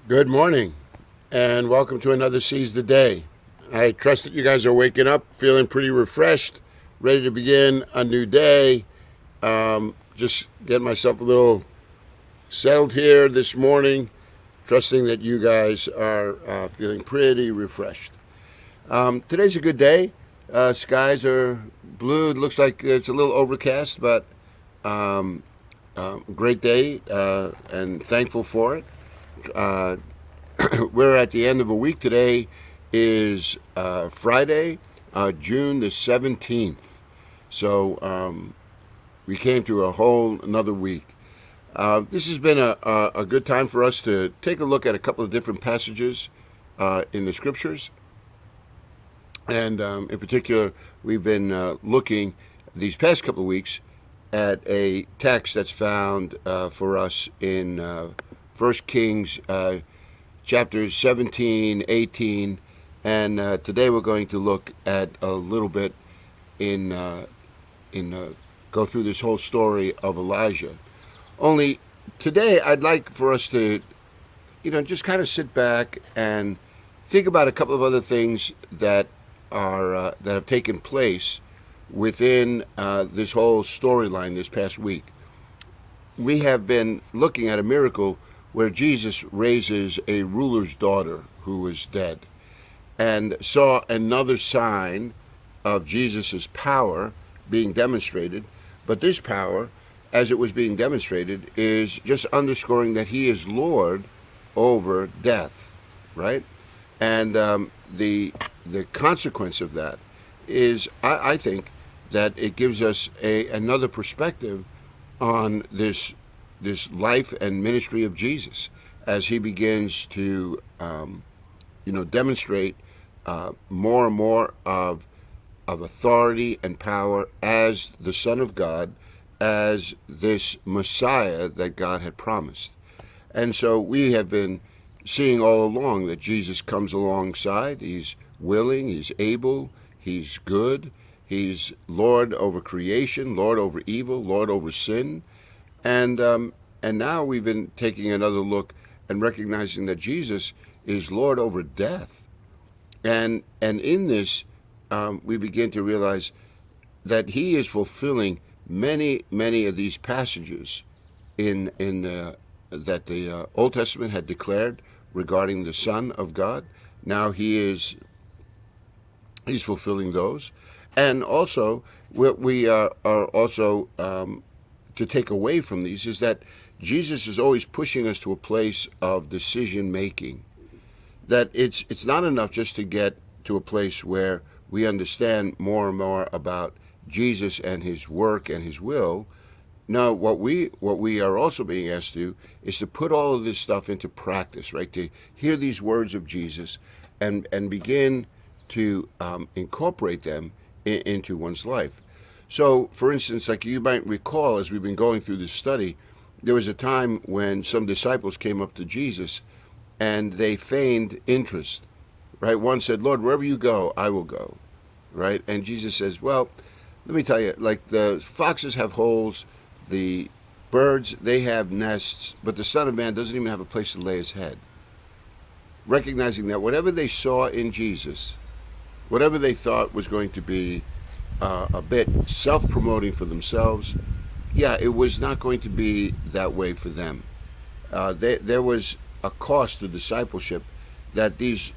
Good morning, and welcome to another Seize the Day. I trust that you guys are waking up feeling pretty refreshed, ready to begin a new day. Just getting myself a little settled here this morning, trusting that you guys are feeling pretty refreshed. Today's a good day. Skies are blue. It looks like it's a little overcast, but great day, and thankful for it. Uh, we're at the end of a week. Today is Friday, June the 17th. So we came through a whole another week. This has been a good time for us to take a look at a couple of different passages in the scriptures. And in particular, we've been looking these past couple of weeks at a text that's found for us in 1 Kings chapters 17, 18, and today we're going to look at a little bit in go through this whole story of Elijah. Only today I'd like for us to, just kind of sit back and think about a couple of other things that are that have taken place within this whole storyline this past week. We have been looking at a miracle where Jesus raises a ruler's daughter who was dead, and saw another sign of Jesus' power being demonstrated. But this power, as it was being demonstrated, is just underscoring that he is Lord over death, right? And the consequence of that is, I think, that it gives us another perspective on this life and ministry of Jesus as he begins to demonstrate more and more of authority and power as the Son of God, as this Messiah that God had promised. And so we have been seeing all along that Jesus comes alongside. He's willing, he's able, he's good, he's Lord over creation, Lord over evil, Lord over sin. And now we've been taking another look and recognizing that Jesus is Lord over death. And in this, we begin to realize that he is fulfilling many of these passages in that the Old Testament had declared regarding the Son of God. Now he's fulfilling those. And also, what we are also to take away from these is that Jesus is always pushing us to a place of decision making. That it's not enough just to get to a place where we understand more and more about Jesus and his work and his will. No, what we are also being asked to do is to put all of this stuff into practice, right? To hear these words of Jesus and begin to incorporate them into one's life. So, for instance, like you might recall, as we've been going through this study, there was a time when some disciples came up to Jesus and they feigned interest, right? One said, "Lord, wherever you go, I will go," right? And Jesus says, "Well, let me tell you, like the foxes have holes, the birds, they have nests, but the Son of Man doesn't even have a place to lay his head." Recognizing that whatever they saw in Jesus, whatever they thought was going to be a bit self-promoting for themselves, yeah, it was not going to be that way for them. There was a cost to discipleship that these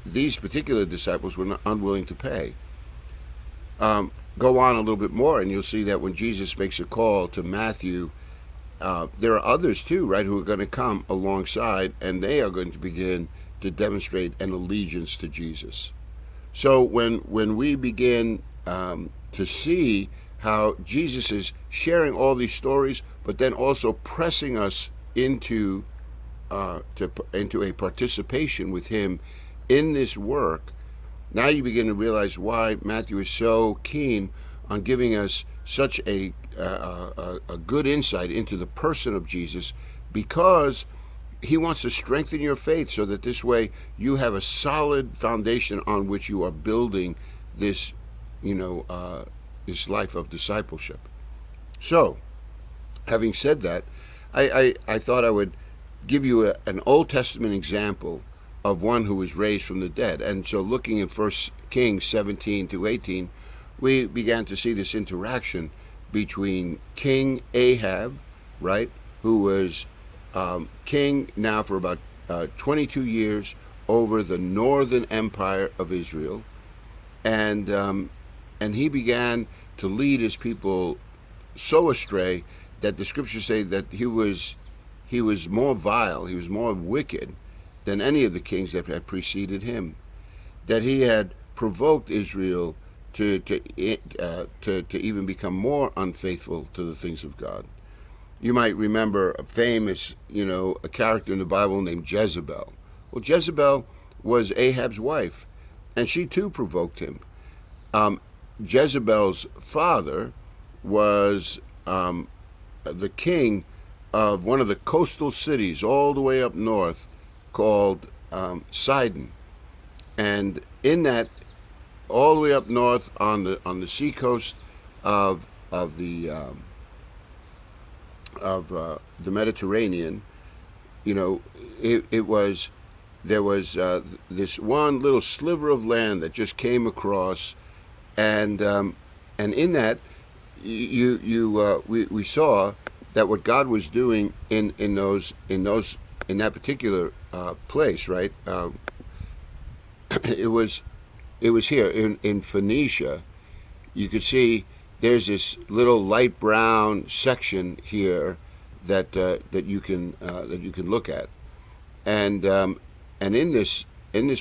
particular disciples were not unwilling to pay. Go on a little bit more, and you'll see that when Jesus makes a call to Matthew, there are others too, right, who are going to come alongside, and they are going to begin to demonstrate an allegiance to Jesus. So when we begin to see how Jesus is sharing all these stories, but then also pressing us into a participation with him in this work, now you begin to realize why Matthew is so keen on giving us such a good insight into the person of Jesus, because he wants to strengthen your faith so that this way you have a solid foundation on which you are building this, this life of discipleship. So, having said that, I thought I would give you an Old Testament example of one who was raised from the dead. And so looking at 1 Kings 17 to 18, we began to see this interaction between King Ahab, right, who was king now for about 22 years over the northern empire of Israel, and he began to lead his people so astray that the scriptures say that he was more vile, he was more wicked than any of the kings that had preceded him, that he had provoked Israel to even become more unfaithful to the things of God. You might remember a famous, a character in the Bible named Jezebel. Well, Jezebel was Ahab's wife, and she too provoked him. Jezebel's father was the king of one of the coastal cities all the way up north called Sidon. And in that, all the way up north on the seacoast of the Mediterranean, there was this one little sliver of land that just came across, and in that we saw that what God was doing in that particular place, right? It was here in Phoenicia. You could see there's this little light brown section here that you can look at, and in this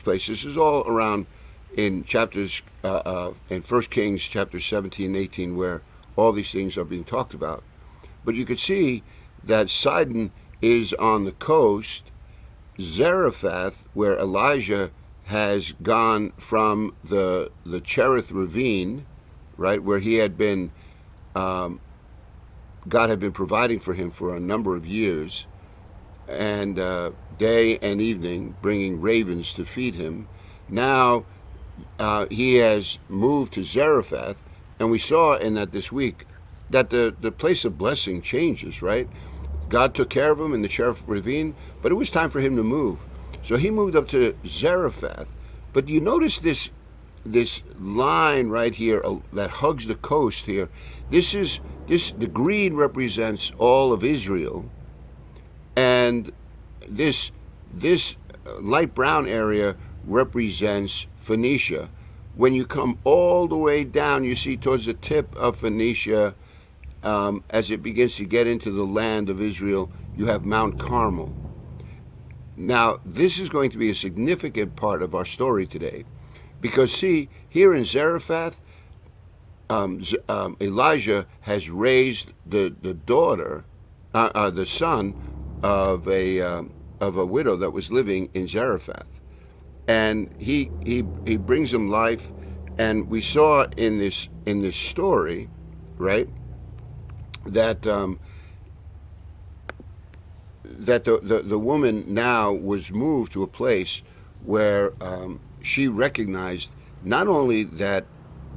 place, this is all around in chapters in 1 Kings chapter 17 and 18, where all these things are being talked about. But you could see that Sidon is on the coast. Zarephath, where Elijah has gone from the Cherith ravine, right, where he had been, God had been providing for him for a number of years, and day and evening bringing ravens to feed him. Now he has moved to Zarephath, and we saw in that this week that the place of blessing changes, right? God took care of him in the Cherith ravine, but it was time for him to move. So he moved up to Zarephath. But you notice this line right here that hugs the coast here. The green represents all of Israel, and this light brown area represents Phoenicia. When you come all the way down, you see towards the tip of Phoenicia, as it begins to get into the land of Israel, you have Mount Carmel. Now, this is going to be a significant part of our story today, because see, here in Zarephath, Elijah has raised the son of a widow that was living in Zarephath, and he brings him life, and we saw in this story, right, that the woman now was moved to a place where she recognized not only that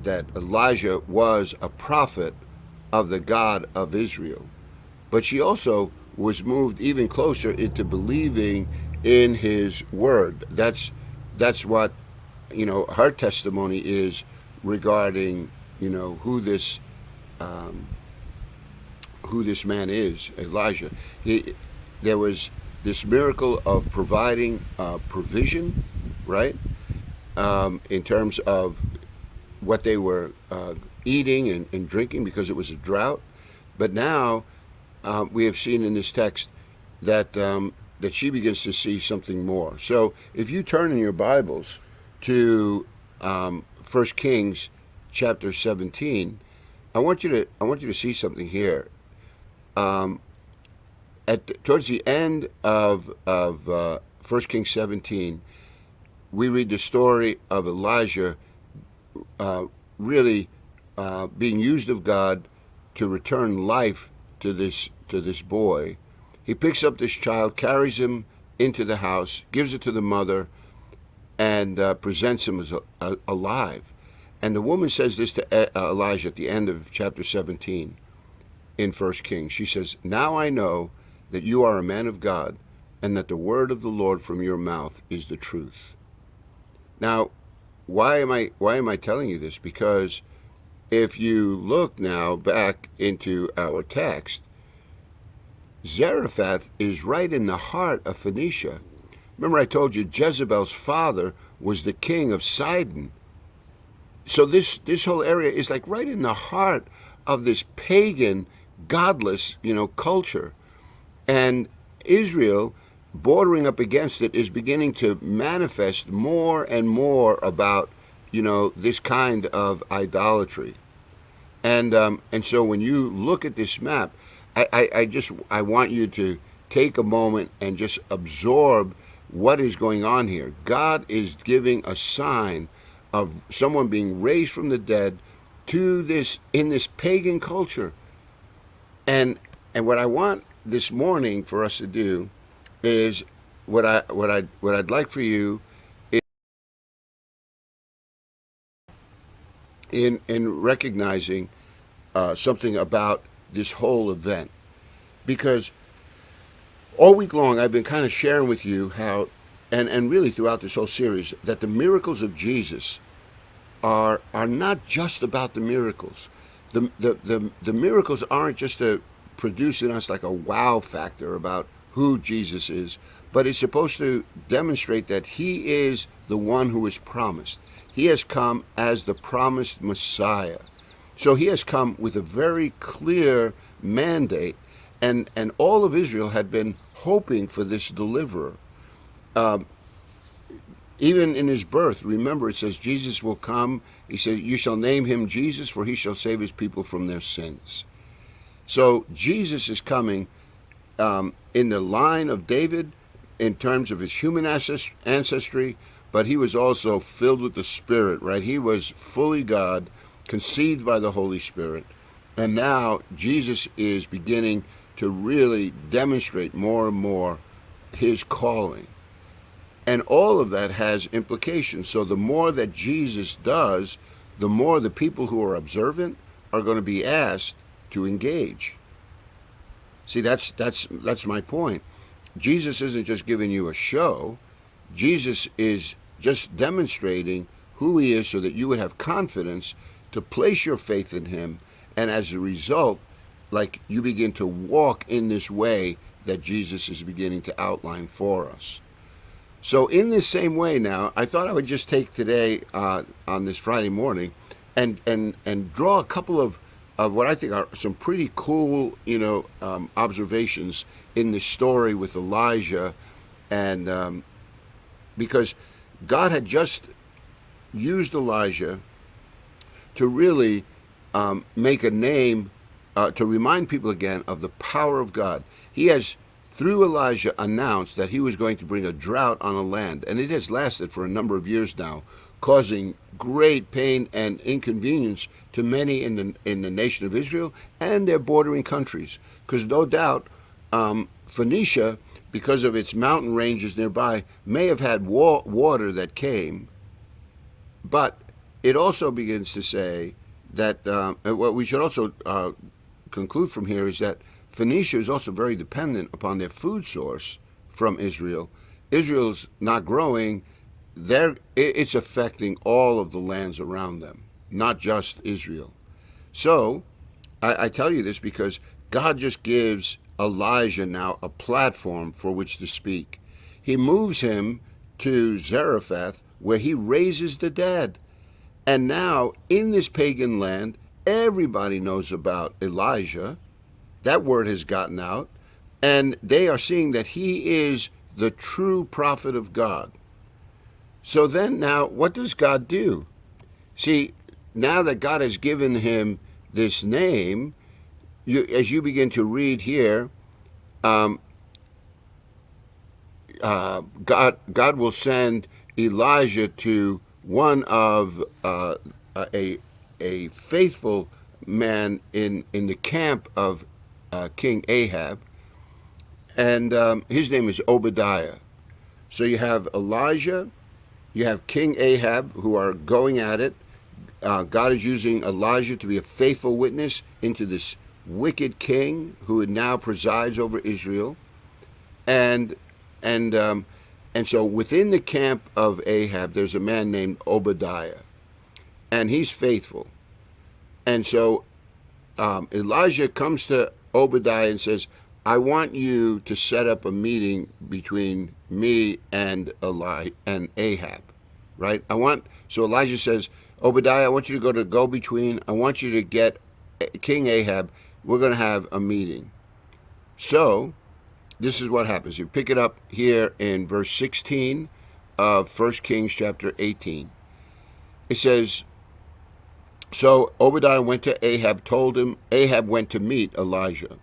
Elijah was a prophet of the God of Israel, but she also was moved even closer into believing in his word. That's what her testimony is regarding who this man is, Elijah. There was this miracle of providing provision, right, in terms of what they were eating and drinking, because it was a drought. But now we have seen in this text that she begins to see something more. So if you turn in your Bibles to 1 Kings chapter 17, I want you to see something here. Towards the end of 1 Kings 17, we read the story of Elijah really being used of God to return life to this boy. He picks up this child, carries him into the house, gives it to the mother, and presents him as alive. And the woman says this to Elijah at the end of chapter 17 in 1 Kings. She says, "Now I know that you are a man of God, and that the word of the Lord from your mouth is the truth. Now, why am I telling you this? Because if you look now back into our text, Zarephath is right in the heart of Phoenicia. Remember, I told you Jezebel's father was the king of Sidon. So this whole area is like right in the heart of this pagan, godless, culture. And Israel, bordering up against it, is beginning to manifest more and more about, this kind of idolatry. And so when you look at this map, I want you to take a moment and just absorb what is going on here. God is giving a sign of someone being raised from the dead to this in this pagan culture. And what I want this morning for us to do is what I'd like for you is in recognizing something about this whole event, because all week long I've been kind of sharing with you how, and really throughout this whole series, that the miracles of Jesus are not just about the miracles. The miracles aren't just to produce in us like a wow factor about who Jesus is, but it's supposed to demonstrate that he is the one who is promised. He has come as the promised Messiah. So he has come with a very clear mandate, and all of Israel had been hoping for this deliverer. Even in his birth, remember, it says Jesus will come. He says, you shall name him Jesus, for he shall save his people from their sins. So Jesus is coming in the line of David in terms of his human ancestry, but he was also filled with the Spirit, right? He was fully God, conceived by the Holy Spirit. And now Jesus is beginning to really demonstrate more and more his calling. And all of that has implications. So the more that Jesus does, the more the people who are observant are going to be asked to engage. See, that's my point. Jesus isn't just giving you a show. Jesus is just demonstrating who he is so that you would have confidence to place your faith in him, and as a result, like, you begin to walk in this way that Jesus is beginning to outline for us. So in this same way now, I thought I would just take today on this Friday morning and draw a couple of what I think are some pretty cool, observations in this story with Elijah, and because God had just used Elijah to really make a name, to remind people again of the power of God. He has, through Elijah, announced that he was going to bring a drought on a land, and it has lasted for a number of years now, causing great pain and inconvenience to many in the nation of Israel and their bordering countries. Because no doubt, Phoenicia, because of its mountain ranges nearby, may have had water that came, but it also begins to say that what we should also conclude from here is that Phoenicia is also very dependent upon their food source from Israel. Israel's not growing. It's affecting all of the lands around them, not just Israel. So I tell you this because God just gives Elijah now a platform for which to speak. He moves him to Zarephath, where he raises the dead. And now, in this pagan land, everybody knows about Elijah. That word has gotten out. And they are seeing that he is the true prophet of God. So then now, what does God do? See, now that God has given him this name, as you begin to read here, God will send Elijah to one of a faithful man in the camp of King Ahab, and his name is Obadiah. So you have Elijah, you have King Ahab, who are going at it. God is using Elijah to be a faithful witness into this wicked king who now presides over Israel. And and and so within the camp of Ahab, there's a man named Obadiah, and he's faithful. And so Elijah comes to Obadiah and says, I want you to set up a meeting between me and Ahab, right? So Elijah says, Obadiah, I want you to go to go-between. I want you to get King Ahab. We're going to have a meeting. So this is what happens. You pick it up here in verse 16 of 1 Kings chapter 18. It says, so Obadiah went to Ahab, told him. Ahab went to meet Elijah.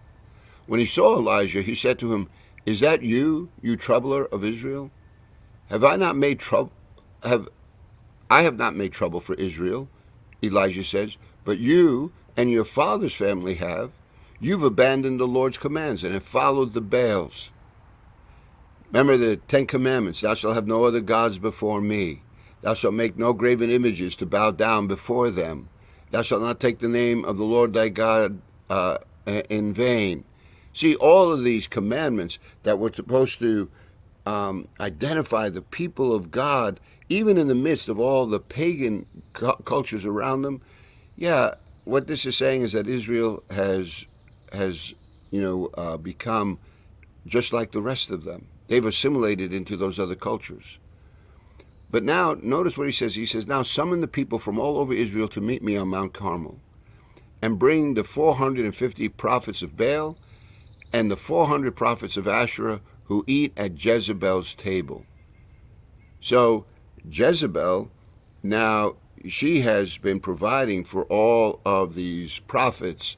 When he saw Elijah, he said to him, is that you, you troubler of Israel? Have I not made trouble? I have not made trouble for Israel, Elijah says, but you and your father's family have. You've abandoned the Lord's commands and have followed the Baals. Remember the 10 Commandments. Thou shalt have no other gods before me. Thou shalt make no graven images to bow down before them. Thou shalt not take the name of the Lord thy God in vain. See, all of these commandments that were supposed to identify the people of God, even in the midst of all the pagan cultures around them. Yeah, what this is saying is that Israel has become just like the rest of them. They've assimilated into those other cultures. But now, notice what he says. He says, now summon the people from all over Israel to meet me on Mount Carmel, and bring the 450 prophets of Baal and the 400 prophets of Asherah who eat at Jezebel's table. So Jezebel, now she has been providing for all of these prophets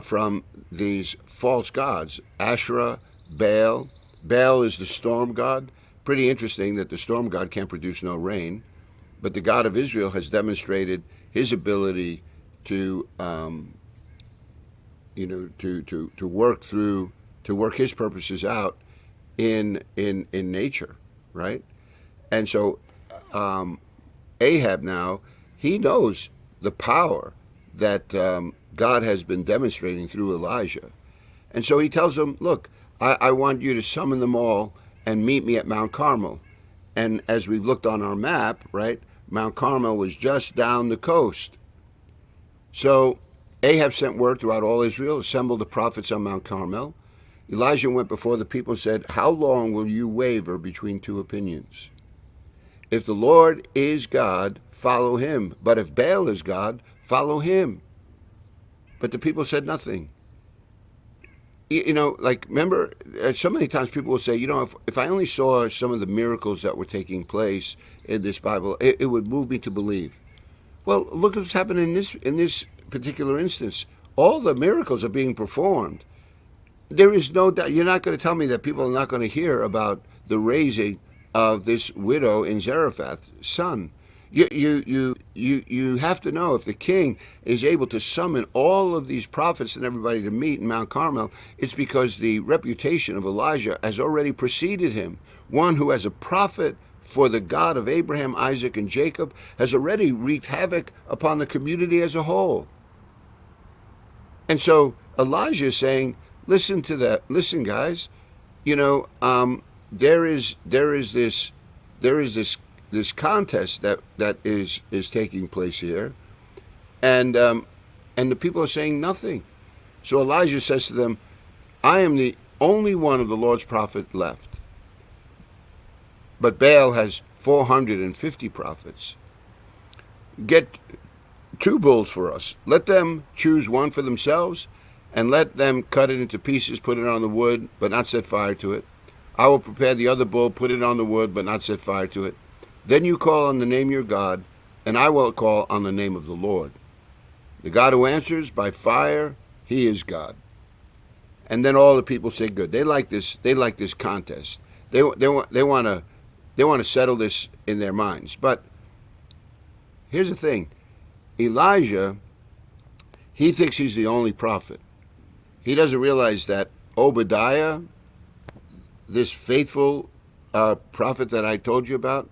from these false gods, Asherah, Baal. Baal is the storm god. Pretty interesting that the storm god can't produce no rain, but the God of Israel has demonstrated his ability to work his purposes out in nature, right? And so Ahab now, he knows the power that God has been demonstrating through Elijah. And so he tells him, look, I want you to summon them all and meet me at Mount Carmel. And as we've looked on our map, right, Mount Carmel was just down the coast. So Ahab sent word throughout all Israel, assembled the prophets on Mount Carmel. Elijah went before the people and said, how long will you waver between two opinions? If the Lord is God, follow him. But if Baal is God, follow him. But the people said nothing. Remember, so many times people will say, if I only saw some of the miracles that were taking place in this Bible, it would move me to believe. Well, look at what's happening in this particular instance. All the miracles are being performed. There is no doubt. You're not going to tell me that people are not going to hear about the raising of this widow in Zarephath's son. You have to know, if the king is able to summon all of these prophets and everybody to meet in Mount Carmel, it's because the reputation of Elijah has already preceded him. One who, as a prophet for the God of Abraham, Isaac, and Jacob, has already wreaked havoc upon the community as a whole. And so Elijah is saying, listen to that. Listen, guys, there is this contest that is taking place here, and the people are saying nothing. So Elijah says to them, I am the only one of the Lord's prophet left, but Baal has 450 prophets. Get 2 bulls for us. Let them choose one for themselves, and let them cut it into pieces, put it on the wood, but not set fire to it. I will prepare the other bull, put it on the wood, but not set fire to it. Then you call on the name of your God, and I will call on the name of the Lord. The God who answers by fire, he is God. And then all the people say good. They like this contest. They want to settle this in their minds. But here's the thing. Elijah, he thinks he's the only prophet. He doesn't realize that Obadiah, this faithful prophet that I told you about,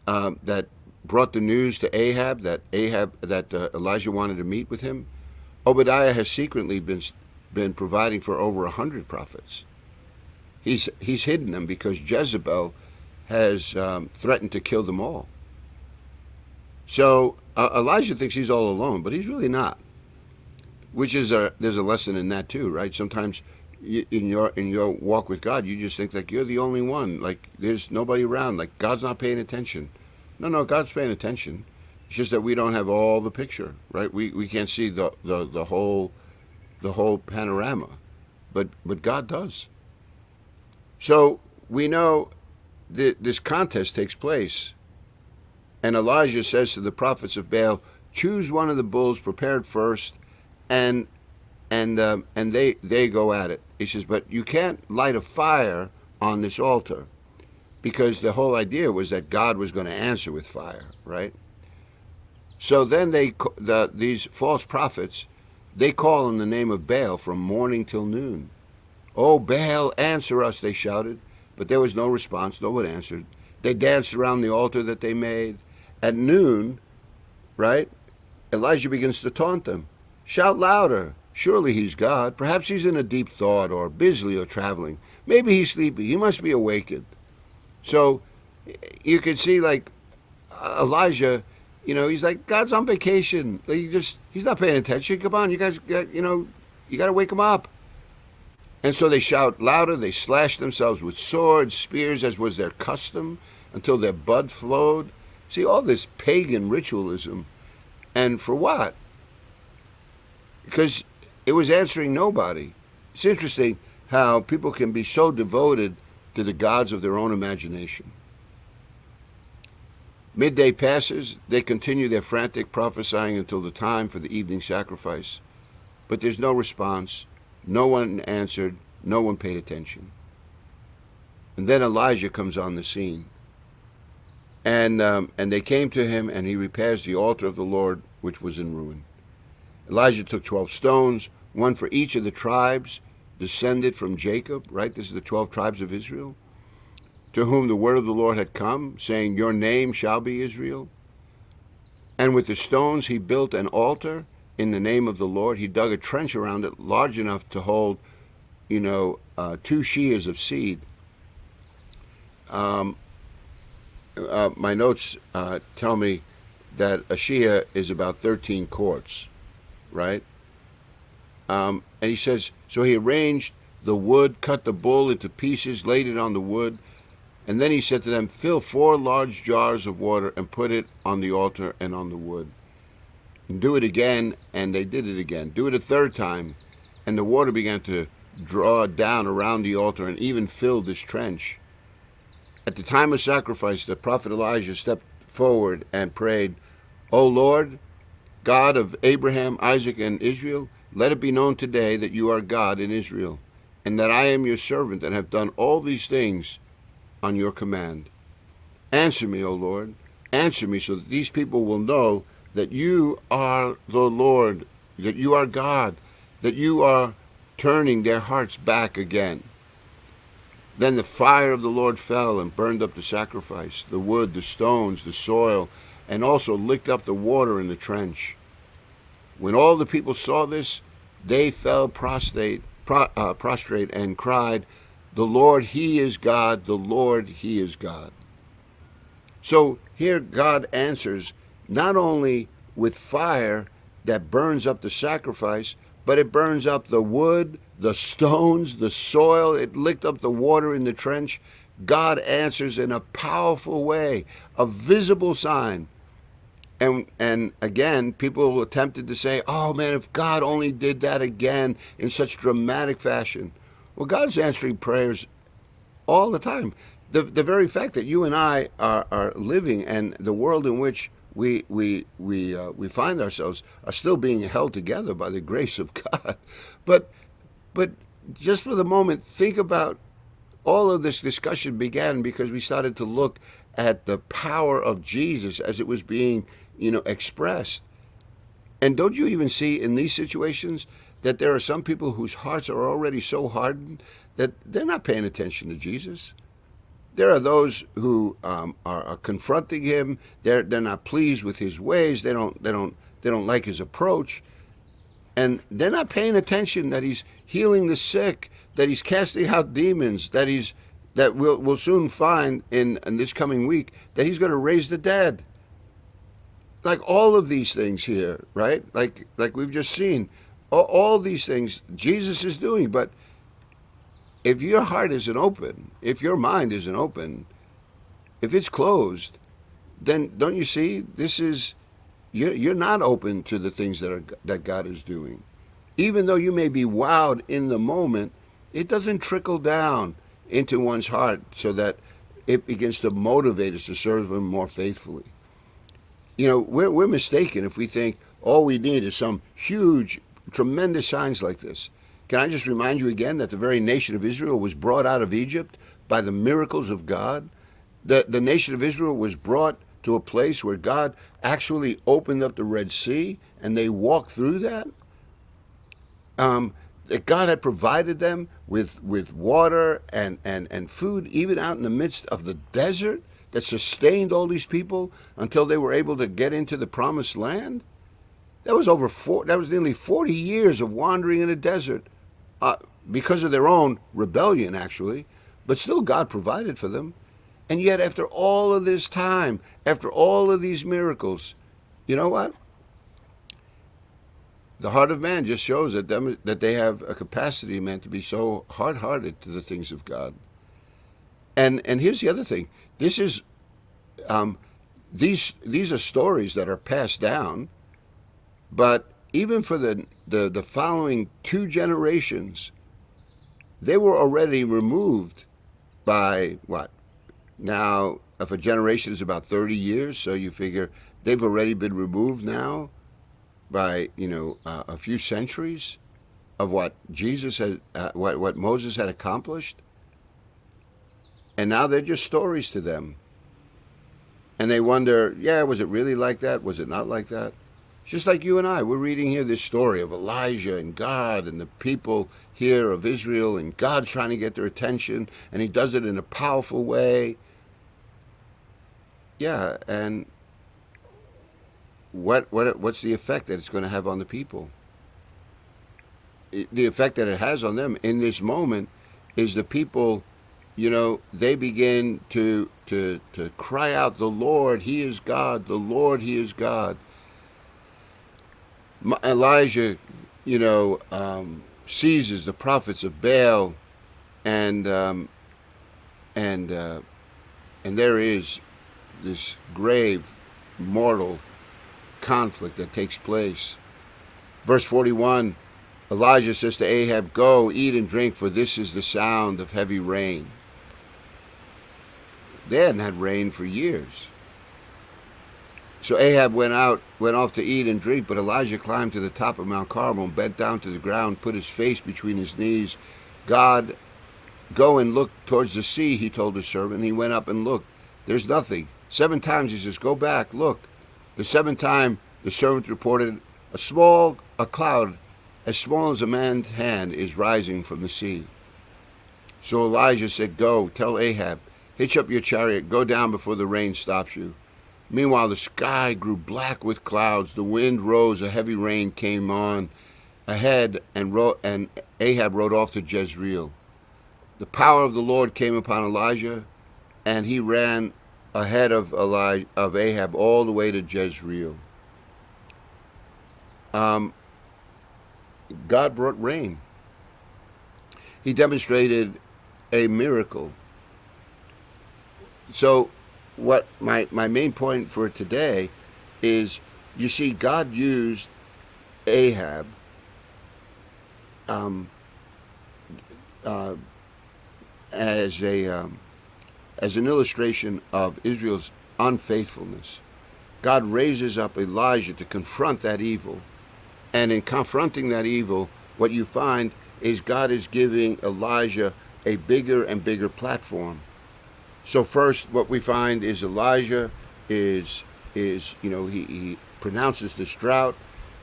that brought the news to Ahab that Elijah wanted to meet with him, Obadiah has secretly been providing for over 100 prophets. He's hidden them because Jezebel has threatened to kill them all. So Elijah thinks he's all alone, but he's really not. Which is there's a lesson in that too, right? Sometimes in your walk with God, you just think like you're the only one, like there's nobody around, like God's not paying attention. No, God's paying attention. It's just that we don't have all the picture, right? We can't see the whole panorama, but God does. So we know that this contest takes place, and Elijah says to the prophets of Baal, "Choose one of the bulls prepared first, and they go at it." He says, "But you can't light a fire on this altar," because the whole idea was that God was going to answer with fire, right? So then these false prophets, they call in the name of Baal from morning till noon. "Oh, Baal, answer us," they shouted. But there was no response. No one answered. They danced around the altar that they made. At noon, right, Elijah begins to taunt them. "Shout louder. Surely he's God. Perhaps he's in a deep thought or busy or traveling. Maybe he's sleepy. He must be awakened." So you could see like Elijah, he's like, God's on vacation. He's not paying attention. Come on, you guys, you got to wake him up. And so they shout louder. They slash themselves with swords, spears, as was their custom, until their blood flowed. See, all this pagan ritualism. And for what? Because it was answering nobody. It's interesting how people can be so devoted to the gods of their own imagination. Midday passes. They continue their frantic prophesying until the time for the evening sacrifice. But there's no response. No one answered. No one paid attention. And then Elijah comes on the scene. And they came to him, and he repairs the altar of the Lord, which was in ruin. Elijah took 12 stones, one for each of the tribes descended from Jacob, right? This is the 12 tribes of Israel, to whom the word of the Lord had come, saying, "Your name shall be Israel." And with the stones he built an altar in the name of the Lord. He dug a trench around it large enough to hold, 2 shears of seed. My notes tell me that a shear is about 13 quarts, right? And he says, so he arranged the wood, cut the bull into pieces, laid it on the wood, and then he said to them, "Fill 4 large jars of water and put it on the altar and on the wood. And do it again," and they did it again. "Do it a 3rd time," and the water began to draw down around the altar and even filled this trench. At the time of sacrifice, the prophet Elijah stepped forward and prayed, "O Lord, God of Abraham, Isaac, and Israel, let it be known today that you are God in Israel, and that I am your servant and have done all these things on your command. Answer me, O Lord, answer me, so that these people will know that you are the Lord, that you are God, that you are turning their hearts back again." Then the fire of the Lord fell and burned up the sacrifice, the wood, the stones, the soil, and also licked up the water in the trench. When all the people saw this, they fell prostrate and cried, "The Lord, He is God, the Lord, He is God." So here God answers not only with fire that burns up the sacrifice, but it burns up the wood, the stones, the soil. It licked up the water in the trench. God answers in a powerful way, a visible sign. And again, people attempted to say, "Oh man, if God only did that again in such dramatic fashion." Well, God's answering prayers all the time. The very fact that you and I are living, and the world in which we find ourselves, are still being held together by the grace of God. But just for the moment, think about all of this discussion began because we started to look at the power of Jesus as it was being, expressed. And don't you even see in these situations that there are some people whose hearts are already so hardened that they're not paying attention to Jesus? There are those who are confronting him. They're not pleased with his ways. They don't like his approach, and they're not paying attention that he's healing the sick, that he's casting out demons, that we'll soon find in this coming week that he's going to raise the dead. Like all of these things here, right? Like we've just seen, all these things Jesus is doing. But if your heart isn't open, if your mind isn't open, if it's closed, then don't you see, you're not open to the things that God is doing. Even though you may be wowed in the moment, it doesn't trickle down into one's heart so that it begins to motivate us to serve Him more faithfully. We're mistaken if we think all we need is some huge, tremendous signs like this. Can I just remind you again that the very nation of Israel was brought out of Egypt by the miracles of God? The nation of Israel was brought to a place where God actually opened up the Red Sea, and they walked through that. That God had provided them with water and food, even out in the midst of the desert, that sustained all these people until they were able to get into the promised land. That was nearly 40 years of wandering in the desert, because of their own rebellion, actually. But still, God provided for them. And yet, after all of this time, after all of these miracles, you know what? The heart of man just shows that they have a capacity, man, to be so hard-hearted to the things of God. And here's the other thing. This is these are stories that are passed down, but even for the following 2 generations, they were already removed by what? Now, if a generation is about 30 years, so you figure they've already been removed now by a few centuries of what Jesus had, what Moses had accomplished, and now they're just stories to them. And they wonder, was it really like that? Was it not like that? Just like you and I, we're reading here this story of Elijah and God and the people here of Israel, and God's trying to get their attention, and He does it in a powerful way. Yeah, and what's the effect that it's going to have on the people? The effect that it has on them in this moment is the people, they begin to cry out, "The Lord, He is God. The Lord, He is God." Elijah, seizes the prophets of Baal, and there is this grave, mortal conflict that takes place. Verse 41, Elijah says to Ahab, "Go, eat and drink, for this is the sound of heavy rain." They hadn't had rain for years. So Ahab went off to eat and drink, but Elijah climbed to the top of Mount Carmel, bent down to the ground, put his face between his knees. "God, go and look towards the sea," he told his servant. He went up and looked. There's nothing. 7 times he says, "Go back, look." The 7th time, the servant reported, a cloud as small as a man's hand is rising from the sea. So Elijah said, "Go, tell Ahab, hitch up your chariot, go down before the rain stops you." Meanwhile, the sky grew black with clouds. The wind rose. A heavy rain came on ahead, and Ahab rode off to Jezreel. The power of the Lord came upon Elijah, and he ran ahead of Ahab all the way to Jezreel. God brought rain. He demonstrated a miracle. So what my main point for today is, you see, God used Ahab as an illustration of Israel's unfaithfulness. God raises up Elijah to confront that evil. And in confronting that evil, what you find is God is giving Elijah a bigger and bigger platform. So first, what we find is Elijah he pronounces this drought.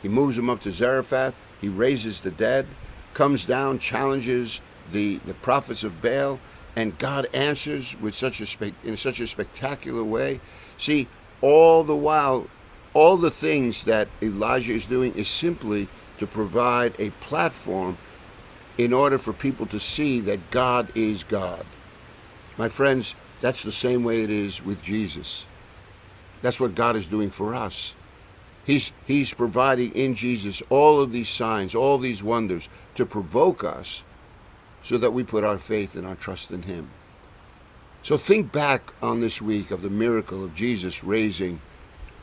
He moves him up to Zarephath. He raises the dead, comes down, challenges the prophets of Baal, and God answers in such a spectacular way. See, all the while, all the things that Elijah is doing is simply to provide a platform in order for people to see that God is God. My friends, that's the same way it is with Jesus. That's what God is doing for us. He's providing in Jesus all of these signs, all these wonders to provoke us so that we put our faith and our trust in Him. So think back on this week of the miracle of Jesus raising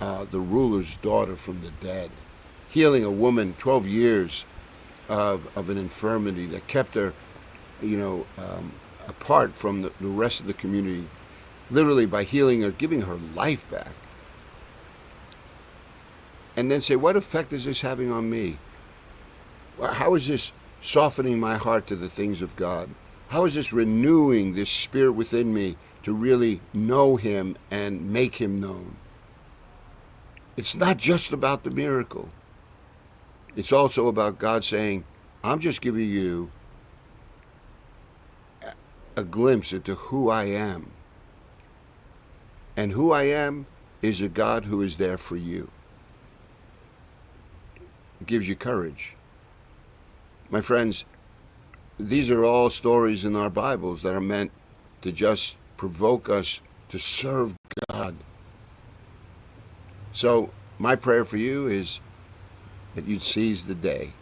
the ruler's daughter from the dead, healing a woman 12 years of an infirmity that kept her, apart from the rest of the community, literally by healing her, giving her life back. And then say, what effect is this having on me? How is this softening my heart to the things of God? How is this renewing this spirit within me to really know Him and make Him known? It's not just about the miracle. It's also about God saying, I'm just giving you a glimpse into who I am. And who I am is a God who is there for you. It gives you courage. My friends, these are all stories in our Bibles that are meant to just provoke us to serve God. So my prayer for you is that you'd seize the day,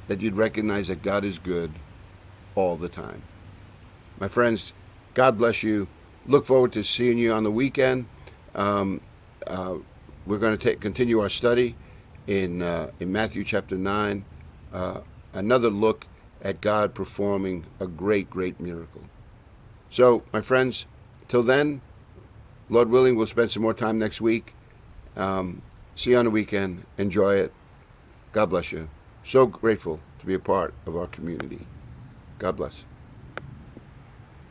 that you'd recognize that God is good all the time. My friends, God bless you. Look forward to seeing you on the weekend. We're going to continue our study in Matthew chapter 9, another look at God performing a great, great miracle. So, my friends, till then, Lord willing, we'll spend some more time next week. See you on the weekend. Enjoy it. God bless you. So grateful to be a part of our community. God bless.